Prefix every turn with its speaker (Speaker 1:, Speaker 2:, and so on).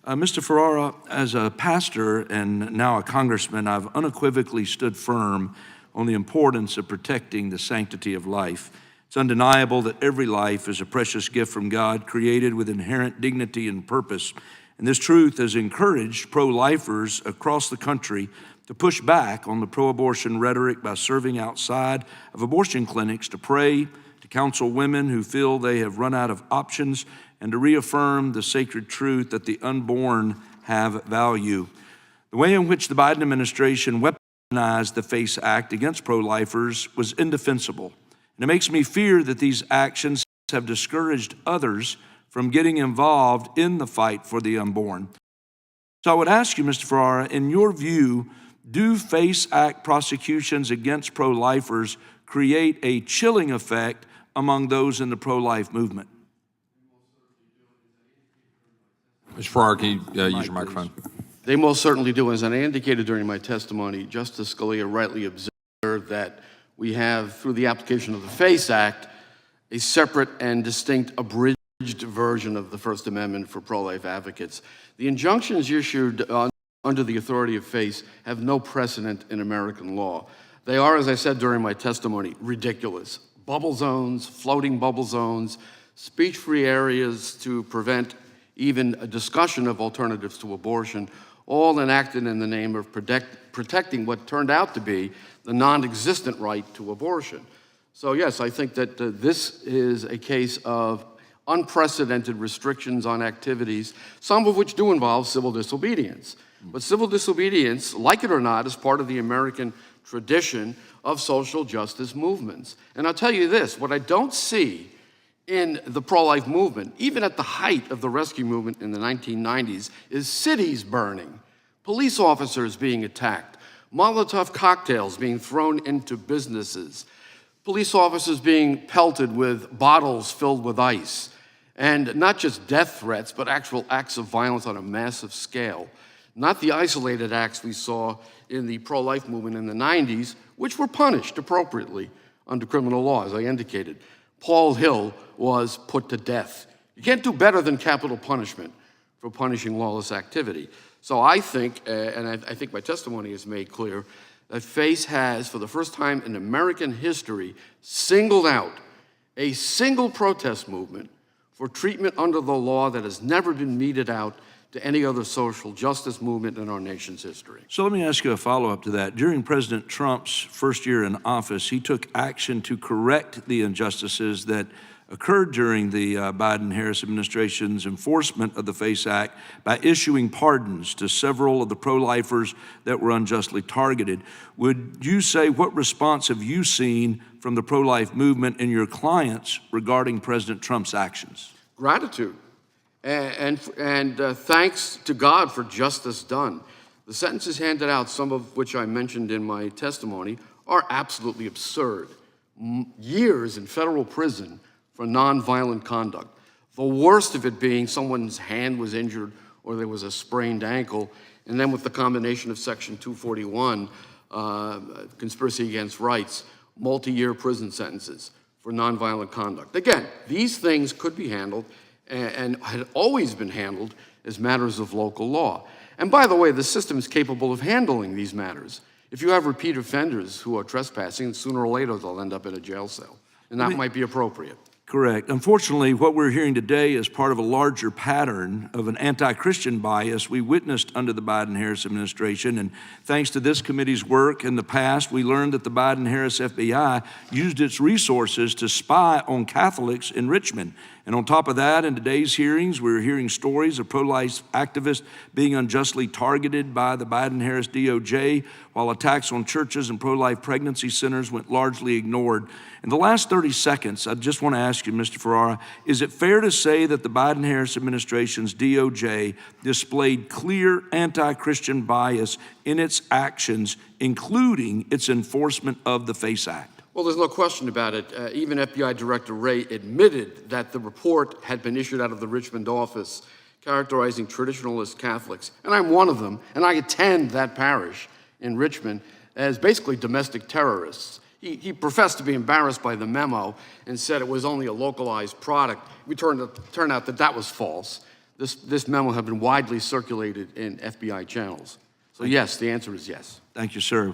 Speaker 1: Mr. Ferrara, as a pastor and now a congressman, I've unequivocally stood firm on the importance of protecting the sanctity of life. It's undeniable that every life is a precious gift from God, created with inherent dignity and purpose. And this truth has encouraged pro-lifers across the country to push back on the pro-abortion rhetoric by serving outside of abortion clinics to pray, to counsel women who feel they have run out of options, and to reaffirm the sacred truth that the unborn have value. The way in which the Biden administration weaponized the FACE Act against pro-lifers was indefensible. And it makes me fear that these actions have discouraged others from getting involved in the fight for the unborn. So I would ask you, Mr. Ferrara, in your view, do FACE Act prosecutions against pro-lifers create a chilling effect among those in the pro-life movement?
Speaker 2: Mr. Farrar, can you use your microphone?
Speaker 3: They most certainly do. As I indicated during my testimony, Justice Scalia rightly observed that we have, through the application of the FACE Act, a separate and distinct abridged version of the First Amendment for pro-life advocates. The injunctions issued under the authority of FACE have no precedent in American law. They are, as I said during my testimony, ridiculous. Bubble zones, floating bubble zones, speech-free areas to prevent even a discussion of alternatives to abortion, all enacted in the name of protecting what turned out to be the non-existent right to abortion. So yes, I think that this is a case of unprecedented restrictions on activities, some of which do involve civil disobedience. But civil disobedience, like it or not, is part of the American tradition of social justice movements. And I'll tell you this, what I don't see in the pro-life movement, even at the height of the rescue movement in the 1990s, is cities burning, police officers being attacked, Molotov cocktails being thrown into businesses, police officers being pelted with bottles filled with ice, and not just death threats, but actual acts of violence on a massive scale. Not the isolated acts we saw in the pro-life movement in the 90s, which were punished appropriately under criminal law, as I indicated. Paul Hill was put to death. You can't do better than capital punishment for punishing lawless activity. So I think, and I think my testimony has made clear, that FACE has, for the first time in American history, singled out a single protest movement for treatment under the law that has never been meted out to any other social justice movement in our nation's history.
Speaker 1: So let me ask you a follow-up to that. During President Trump's first year in office, he took action to correct the injustices that occurred during the Biden-Harris administration's enforcement of the FACE Act by issuing pardons to several of the pro-lifers that were unjustly targeted. Would you say, what response have you seen from the pro-life movement and your clients regarding President Trump's actions?
Speaker 3: Gratitude. And thanks to God for justice done. The sentences handed out, some of which I mentioned in my testimony, are absolutely absurd. Years in federal prison for nonviolent conduct. The worst of it being someone's hand was injured or there was a sprained ankle, and then with the combination of Section 241, conspiracy against rights, multi-year prison sentences for nonviolent conduct. Again, these things could be handled and had always been handled as matters of local law. And by the way, the system is capable of handling these matters. If you have repeat offenders who are trespassing, sooner or later they'll end up in a jail cell, and that might be appropriate.
Speaker 1: Correct. Unfortunately, what we're hearing today is part of a larger pattern of an anti-Christian bias we witnessed under the Biden-Harris administration. And thanks to this committee's work in the past, we learned that the Biden-Harris FBI used its resources to spy on Catholics in Richmond. And on top of that, in today's hearings, we're hearing stories of pro-life activists being unjustly targeted by the Biden-Harris DOJ, while attacks on churches and pro-life pregnancy centers went largely ignored. In the last 30 seconds, I just want to ask you, Mr. Ferrara, is it fair to say that the Biden-Harris administration's DOJ displayed clear anti-Christian bias in its actions, including its enforcement of the FACE Act?
Speaker 3: Well, there's no question about it. Even FBI Director Wray admitted that the report had been issued out of the Richmond office characterizing traditionalist Catholics, and I'm one of them, and I attend that parish in Richmond, as basically domestic terrorists. He professed to be embarrassed by the memo and said it was only a localized product. We turned out that that was false. this memo have been widely circulated in FBI channels. So yes, the answer is yes.
Speaker 1: Thank you, sir.